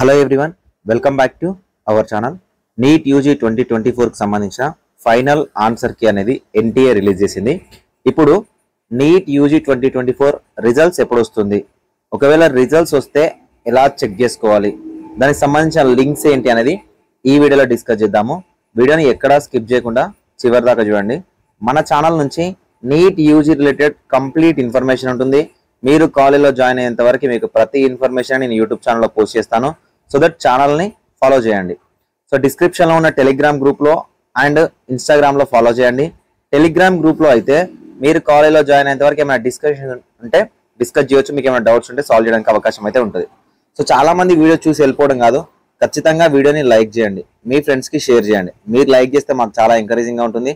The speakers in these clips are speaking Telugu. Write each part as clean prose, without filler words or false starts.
Hello everyone, welcome back to our channel. NEET UG 2024కి సంబంధించిన ఫైనల్ ఆన్సర్ కి అనేది ఎన్టీఏ రిలీజ్ చేసింది. ఇప్పుడు నీట్ యూజీ 2024 రిజల్ట్స్ ఎప్పుడు వస్తుంది, ఒకవేళ రిజల్ట్స్ వస్తే ఎలా చెక్ చేసుకోవాలి, దానికి సంబంధించిన లింక్స్ ఏంటి అనేది ఈ వీడియోలో డిస్కస్ చేద్దాము. వీడియోని ఎక్కడా స్కిప్ చేయకుండా చివరి దాకా చూడండి. మన ఛానల్ నుంచి NEET UG related complete information ఉంటుంది. మీరు కాలేజ్లో జాయిన్ అయ్యేంత వరకు మీకు ప్రతి ఇన్ఫర్మేషన్ నేను యూట్యూబ్ ఛానల్లో పోస్ట్ చేస్తాను. సో దట్ ఛానల్ని ఫాలో చేయండి. సో డిస్క్రిప్షన్లో ఉన్న టెలిగ్రామ్ గ్రూప్లో అండ్ ఇన్స్టాగ్రామ్లో ఫాలో చేయండి. టెలిగ్రామ్ గ్రూప్లో అయితే మీరు కాలేజ్లో జాయిన్ అయ్యేంత వరకు ఏమైనా డిస్కషన్ ఉంటే డిస్కస్ చేయొచ్చు, మీకు ఏమైనా డౌట్స్ ఉంటే సాల్వ్ చేయడానికి అవకాశం అయితే ఉంటుంది. సో చాలా మంది వీడియో చూసి వెళ్ళిపోవడం కాదు, ఖచ్చితంగా వీడియోని లైక్ చేయండి, మీ ఫ్రెండ్స్కి షేర్ చేయండి. మీరు లైక్ చేస్తే మాకు చాలా ఎంకరేజింగ్గా ఉంటుంది.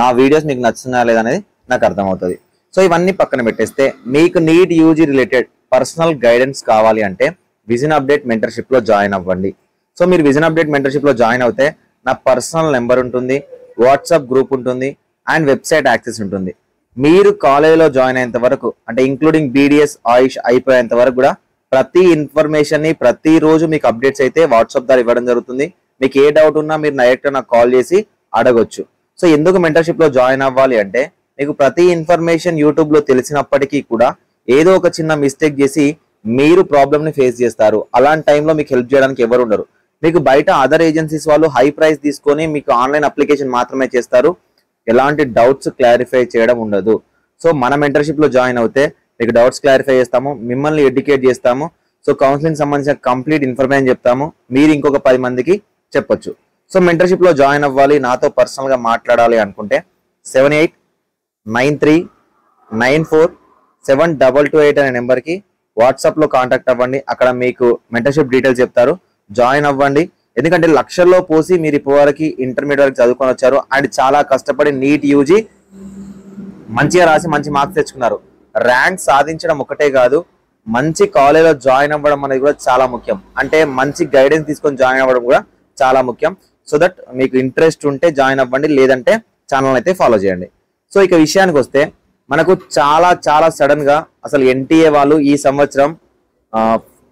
నా వీడియోస్ మీకు నచ్చుతున్నాయా లేదనేది నాకు అర్థమవుతుంది. సో ఇవన్నీ పక్కన పెట్టేస్తే మీకు NEET UG related personal guidance కావాలి అంటే విజన్ అప్డేట్ మెంటర్షిప్లో జాయిన్ అవ్వండి. సో మీరు విజన్ అప్డేట్ మెంటర్షిప్లో జాయిన్ అవుతే నా పర్సనల్ నెంబర్ ఉంటుంది, వాట్సాప్ గ్రూప్ ఉంటుంది అండ్ వెబ్సైట్ యాక్సెస్ ఉంటుంది. మీరు కాలేజీలో జాయిన్ అయ్యేంత వరకు అంటే ఇంక్లూడింగ్ బీడిఎస్ ఆయుష్ అయిపోయేంత వరకు కూడా ప్రతి ఇన్ఫర్మేషన్ని ప్రతిరోజు మీకు అప్డేట్స్ అయితే వాట్సాప్ ద్వారా ఇవ్వడం జరుగుతుంది. మీకు ఏ డౌట్ ఉన్నా మీరు డైరెక్ట్ నాకు కాల్ చేసి అడగొచ్చు. సో ఎందుకు మెంటర్షిప్లో జాయిన్ అవ్వాలి అంటే మీకు ప్రతి ఇన్ఫర్మేషన్ యూట్యూబ్లో తెలిసినప్పటికీ కూడా ఏదో ఒక చిన్న మిస్టేక్ చేసి మీరు ప్రాబ్లమ్ని ఫేస్ చేస్తారు. అలాంటి టైంలో మీకు హెల్ప్ చేయడానికి ఎవరు ఉండరు. మీకు బయట అదర్ ఏజెన్సీస్ వాళ్ళు హై ప్రైస్ తీసుకొని మీకు ఆన్లైన్ అప్లికేషన్ మాత్రమే చేస్తారు, ఎలాంటి డౌట్స్ క్లారిఫై చేయడం ఉండదు. సో మన మెంటర్షిప్లో జాయిన్ అవుతే మీకు డౌట్స్ క్లారిఫై చేస్తాము, మిమ్మల్ని ఎడ్యుకేట్ చేస్తాము. సో కౌన్సిలింగ్ సంబంధించిన కంప్లీట్ ఇన్ఫర్మేషన్ చెప్తాము, మీరు ఇంకొక 10 మందికి చెప్పొచ్చు. సో మెంటర్షిప్లో జాయిన్ అవ్వాలి, నాతో పర్సనల్గా మాట్లాడాలి అనుకుంటే 7893947228 అనే నెంబర్కి వాట్సాప్లో కాంటాక్ట్ అవ్వండి. అక్కడ మీకు మెంటర్షిప్ డీటెయిల్స్ చెప్తారు, జాయిన్ అవ్వండి. ఎందుకంటే లక్షల్లో పోసి మీరు ఇప్పటివరకు ఇంటర్మీడియట్ వరకు చదువుకొని వచ్చారు అండ్ చాలా కష్టపడి నీట్ యూజీ మంచిగా రాసి మంచి మార్క్స్ తెచ్చుకున్నారు. ర్యాంక్ సాధించడం ఒకటే కాదు, మంచి కాలేజ్లో జాయిన్ అవ్వడం అనేది కూడా చాలా ముఖ్యం. అంటే మంచి గైడెన్స్ తీసుకొని జాయిన్ అవ్వడం కూడా చాలా ముఖ్యం. సో దట్ మీకు ఇంట్రెస్ట్ ఉంటే జాయిన్ అవ్వండి, లేదంటే ఛానల్ అయితే ఫాలో చేయండి. సో ఇక విషయానికి వస్తే మనకు చాలా సడన్ గా అసలు ఎన్టీఏ వాళ్ళు ఈ సంవత్సరం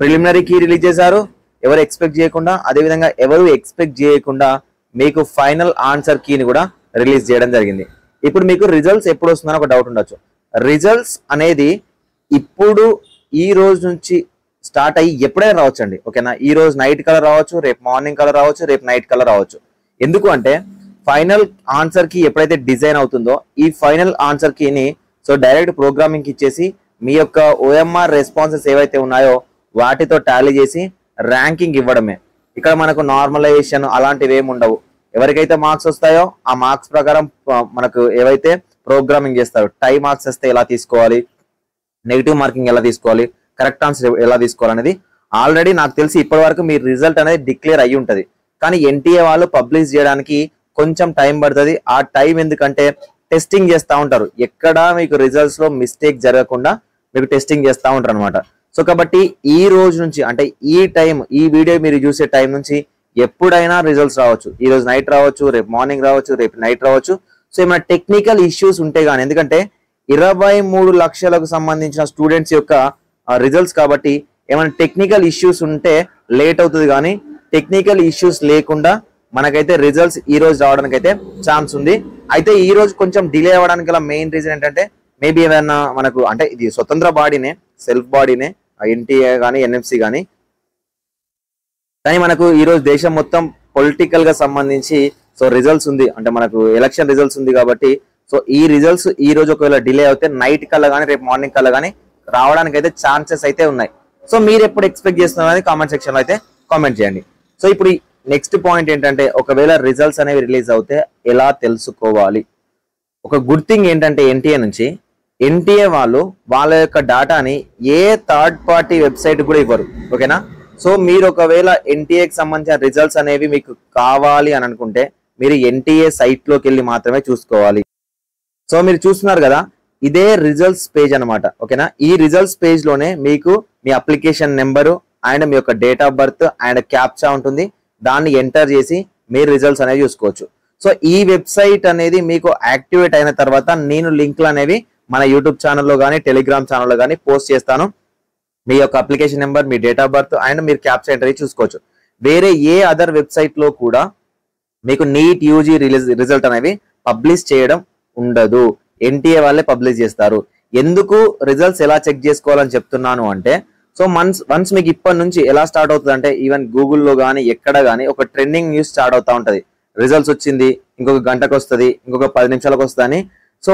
ప్రిలిమినరీ కీ రిలీజ్ చేశారు, ఎవరు ఎక్స్పెక్ట్ చేయకుండా. అదేవిధంగా ఎవరు ఎక్స్పెక్ట్ చేయకుండా మీకు ఫైనల్ ఆన్సర్ కీని కూడా రిలీజ్ చేయడం జరిగింది. ఇప్పుడు మీకు రిజల్ట్స్ ఎప్పుడు వస్తుందని ఒక డౌట్ ఉండొచ్చు. రిజల్ట్స్ అనేది ఇప్పుడు ఈ రోజు నుంచి స్టార్ట్ అయ్యి ఎప్పుడైనా రావచ్చు అండి, ఓకేనా. ఈ రోజు నైట్ కలర్ రావచ్చు, రేపు మార్నింగ్ కలర్ రావచ్చు, రేపు నైట్ కలర్ రావచ్చు. ఎందుకు అంటే ఫైనల్ ఆన్సర్ కి ఎప్పుడైతే డిజైన్ అవుతుందో ఈ ఫైనల్ ఆన్సర్ కీని సో డైరెక్ట్ ప్రోగ్రామింగ్ కి ఇచ్చేసి మీ యొక్క ఓఎంఆర్ రెస్పాన్సెస్ ఏవైతే ఉన్నాయో వాటితో టాలీ చేసి ర్యాంకింగ్ ఇవ్వడమే. ఇక్కడ మనకు నార్మలైజేషన్ అలాంటివి ఏమి ఉండవు. ఎవరికైతే మార్క్స్ వస్తాయో ఆ మార్క్స్ ప్రకారం మనకు ఏవైతే ప్రోగ్రామింగ్ చేస్తారో టై మార్క్స్ వస్తే ఎలా తీసుకోవాలి, నెగిటివ్ మార్కింగ్ ఎలా తీసుకోవాలి, కరెక్ట్ ఆన్సర్ ఎలా తీసుకోవాలనేది ఆల్రెడీ నాకు తెలిసి ఇప్పటి వరకు మీ రిజల్ట్ అనేది డిక్లేర్ అయ్యి ఉంటుంది. కానీ ఎన్టీఏ వాళ్ళు పబ్లిష్ చేయడానికి కొంచెం టైం పడుతుంది. ఆ టైం ఎందుకంటే టెస్టింగ్ చేస్తూ ఉంటారు, ఎక్కడ మీకు రిజల్ట్స్ లో మిస్టేక్ జరగకుండా మీకు టెస్టింగ్ చేస్తూ ఉంటారు అనమాట. సో కాబట్టి ఈ రోజు నుంచి అంటే ఈ టైం, ఈ వీడియో మీరు చూసే టైం నుంచి ఎప్పుడైనా రిజల్ట్స్ రావచ్చు. ఈ రోజు నైట్ రావచ్చు, రేపు మార్నింగ్ రావచ్చు, రేపు నైట్ రావచ్చు. సో ఏమైనా టెక్నికల్ ఇష్యూస్ ఉంటే కానీ, ఎందుకంటే 23 లక్షలకు సంబంధించిన స్టూడెంట్స్ యొక్క రిజల్ట్స్ కాబట్టి ఏమైనా టెక్నికల్ ఇష్యూస్ ఉంటే లేట్ అవుతుంది. కానీ టెక్నికల్ ఇష్యూస్ లేకుండా మనకైతే రిజల్ట్స్ ఈ రోజు రావడానికి అయితే ఛాన్స్ ఉంది. అయితే ఈ రోజు కొంచెం డిలే అవ్వడానికి గల మెయిన్ రీజన్ ఏంటంటే మేబీ ఏదైనా మనకు అంటే ఇది స్వతంత్ర బాడీనే, సెల్ఫ్ బాడీనే, ఎన్టీఏ కానీ ఎన్ఎంసీ కానీ మనకు ఈ రోజు దేశం మొత్తం పొలిటికల్ గా సంబంధించి సో రిజల్ట్స్ ఉంది, అంటే మనకు ఎలక్షన్ రిజల్ట్స్ ఉంది కాబట్టి సో ఈ రిజల్ట్స్ ఈ రోజు ఒకవేళ డిలే అవుతే నైట్ కల్లా కానీ రేపు మార్నింగ్ కల్లా కానీ రావడానికి అయితే ఛాన్సెస్ అయితే ఉన్నాయి. సో మీరు ఎప్పుడు ఎక్స్పెక్ట్ చేస్తున్నారని కామెంట్ సెక్షన్ లో అయితే కామెంట్ చేయండి. సో ఇప్పుడు నెక్స్ట్ పాయింట్ ఏంటంటే ఒకవేళ రిజల్ట్స్ అనేవి రిలీజ్ అవుతే ఎలా తెలుసుకోవాలి. ఒక గుడ్ థింగ్ ఏంటంటే ఎన్టీఏ వాళ్ళు వాళ్ళ యొక్క డాటాని ఏ థర్డ్ పార్టీ వెబ్సైట్ కూడా ఇవ్వరు, ఓకేనా. సో మీరు ఒకవేళ ఎన్టీఏకి సంబంధించిన రిజల్ట్స్ అనేవి మీకు కావాలి అని అనుకుంటే మీరు ఎన్టీఏ సైట్లోకి వెళ్ళి మాత్రమే చూసుకోవాలి. సో మీరు చూస్తున్నారు కదా, ఇదే రిజల్ట్స్ పేజ్ అనమాట, ఓకేనా. ఈ రిజల్ట్స్ పేజ్ లోనే మీకు మీ అప్లికేషన్ నెంబరు అండ్ మీ యొక్క date of birth and captcha ఉంటుంది, దాన్ని ఎంటర్ చేసి మీరు రిజల్ట్స్ అనేవి చూసుకోవచ్చు. సో ఈ వెబ్సైట్ అనేది మీకు యాక్టివేట్ అయిన తర్వాత నేను లింక్లు అనేవి మన యూట్యూబ్ ఛానల్లో కానీ టెలిగ్రామ్ ఛానల్లో కానీ పోస్ట్ చేస్తాను. మీ యొక్క application number, me date of birth and మీరు క్యాప్చా ఎంటర్ చూసుకోవచ్చు. వేరే ఏ అదర్ వెబ్సైట్ లో కూడా మీకు నీట్ యూజీ రిజల్ట్ అనేవి పబ్లిష్ చేయడం ఉండదు. ఎన్టీఏ వాళ్ళే పబ్లిష్ చేస్తారు. ఎందుకు రిజల్ట్స్ ఎలా చెక్ చేసుకోవాలని చెప్తున్నాను అంటే, సో వన్స్ మీకు ఇప్పటి నుంచి ఎలా స్టార్ట్ అవుతుంది అంటే, ఈవెన్ గూగుల్లో కానీ ఎక్కడ కానీ ఒక ట్రెండింగ్ న్యూస్ స్టార్ట్ అవుతా ఉంటది. రిజల్ట్స్ వచ్చింది, ఇంకొక గంటకు వస్తుంది, ఇంకొక 10 నిమిషాలకు వస్తుంది. సో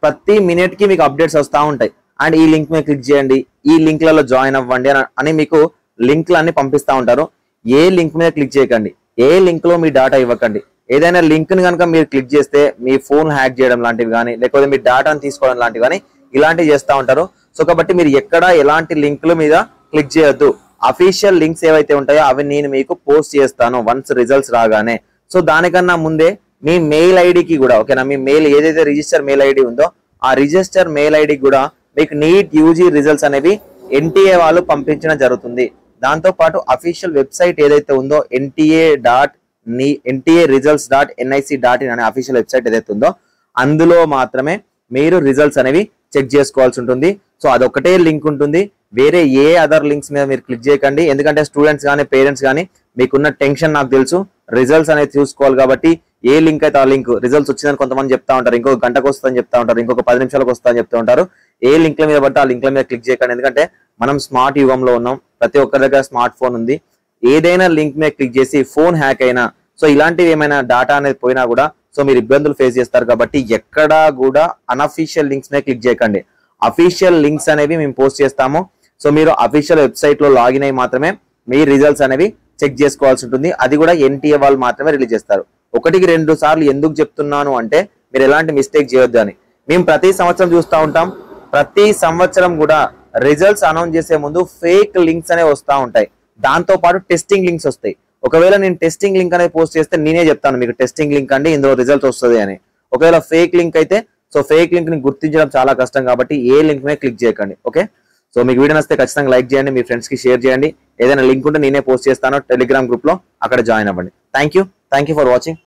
ప్రతి మినిట్ కి మీకు అప్డేట్స్ వస్తూ ఉంటాయి. అండ్ ఈ లింక్ మీద క్లిక్ చేయండి, ఈ లింక్లలో జాయిన్ అవ్వండి అని మీకు లింక్లు అన్ని పంపిస్తూ ఉంటారు. ఏ లింక్ మీద క్లిక్ చేయకండి, ఏ లింక్ లో మీ డేటా ఇవ్వకండి. ఏదైనా లింక్ ని కనుక మీరు క్లిక్ చేస్తే మీ ఫోన్ హ్యాక్ చేయడం లాంటివి కానీ, లేకపోతే మీ డేటాను తీసుకోవడం లాంటివి కానీ ఇలాంటివి చేస్తూ ఉంటారు. సో కాబట్టి మీరు ఎక్కడ ఎలాంటి లింక్ల మీద క్లిక్ చేయొద్దు. అఫీషియల్ లింక్స్ ఏవైతే ఉంటాయో అవి నేను మీకు పోస్ట్ చేస్తాను వన్స్ రిజల్ట్స్ రాగానే. సో దానికన్నా ముందే మీ మెయిల్ ఐడికి కూడా, ఓకేనా, మీ మెయిల్ ఏదైతే రిజిస్టర్ మెయిల్ ఐడి ఉందో ఆ రిజిస్టర్ మెయిల్ ఐడికి కూడా మీకు నీట్ యూజీ రిజల్ట్స్ అనేవి ఎన్టీఏ వాళ్ళు పంపించడం జరుగుతుంది. దాంతో పాటు అఫీషియల్ వెబ్సైట్ ఏదైతే ఉందో nta.results.nic.in అనే అఫీషియల్ వెబ్సైట్ ఏదైతే ఉందో అందులో మాత్రమే మీరు రిజల్ట్స్ అనేవి చెక్ చేసుకోవాల్సి ఉంటుంది. సో అదొకటే లింక్ ఉంటుంది, వేరే ఏ అదర్ లింక్స్ మీద మీరు క్లిక్ చేయకండి. ఎందుకంటే స్టూడెంట్స్ కానీ పేరెంట్స్ కానీ మీకున్న టెన్షన్ నాకు తెలుసు, రిజల్ట్స్ అనేది చూసుకోవాలి కాబట్టి ఏ లింక్ అయితే ఆ లింక్, రిజల్ట్స్ వచ్చిందని కొంతమంది చెప్తా ఉంటారు, ఇంకొక గంటకు వస్తుందని చెప్తా ఉంటారు, ఇంకొక 10 నిమిషాలకు వస్తుందని చెప్తా ఉంటారు. ఏ లింక్ల మీద పడితే ఆ లింక్ల మీద క్లిక్ చేయకండి. ఎందుకంటే మనం స్మార్ట్ యుగంలో ఉన్నాం, ప్రతి ఒక్కరి దగ్గర స్మార్ట్ ఫోన్ ఉంది. ఏదైనా లింక్ మీద క్లిక్ చేసి ఫోన్ హ్యాక్ అయినా, సో ఇలాంటివి ఏమైనా డేటా అనేది పోయినా కూడా సో మీరు ఇబ్బందులు ఫేస్ చేస్తారు. కాబట్టి ఎక్కడా కూడా అన్అఫీషియల్ లింక్స్ మీద క్లిక్ చేయకండి. అఫీషియల్ లింక్స్ అనేవి మేము పోస్ట్ చేస్తాము. సో మీరు అఫీషియల్ వెబ్సైట్ లో లాగిన్ అయ్యి మాత్రమే మీ రిజల్ట్స్ అనేవి చెక్ చేసుకోవాల్సి ఉంటుంది. అది కూడా ఎన్టీఏ వాళ్ళు మాత్రమే రిలీజ్ చేస్తారు. 1-2 సార్లు ఎందుకు చెప్తున్నాను అంటే మీరు ఎలాంటి మిస్టేక్ చేయొద్దు అని. మేము ప్రతి సంవత్సరం చూస్తూ ఉంటాం, ప్రతి సంవత్సరం కూడా రిజల్ట్స్ అనౌన్స్ చేసే ముందు ఫేక్ లింక్స్ అనేవి వస్తూ ఉంటాయి. దాంతో పాటు టెస్టింగ్ లింక్స్ వస్తాయి. ఒకవేళ నేను టెస్టింగ్ లింక్ అనేది పోస్ట్ చేస్తే నేనే చెప్తాను మీకు టెస్టింగ్ లింక్ అండి ఇందులో రిజల్ట్ వస్తుంది అని. ఒకవేళ ఫేక్ లింక్ అయితే సో ఫేక్ లింక్ ని గుర్తించడం చాలా కష్టం కాబట్టి ఏ లింక్ మీద క్లిక్ చేయకండి. ఓకే, సో మీకు వీడియో నచ్చితే ఖచ్చితంగా లైక్ చేయండి, మీ ఫ్రెండ్స్ కి షేర్ చేయండి. ఏదైనా లింక్ ఉంటే నేనే పోస్ట్ చేస్తాను టెలిగ్రామ్ గ్రూప్ లో, అక్కడ జాయిన్ అవ్వండి. Thank you for watching.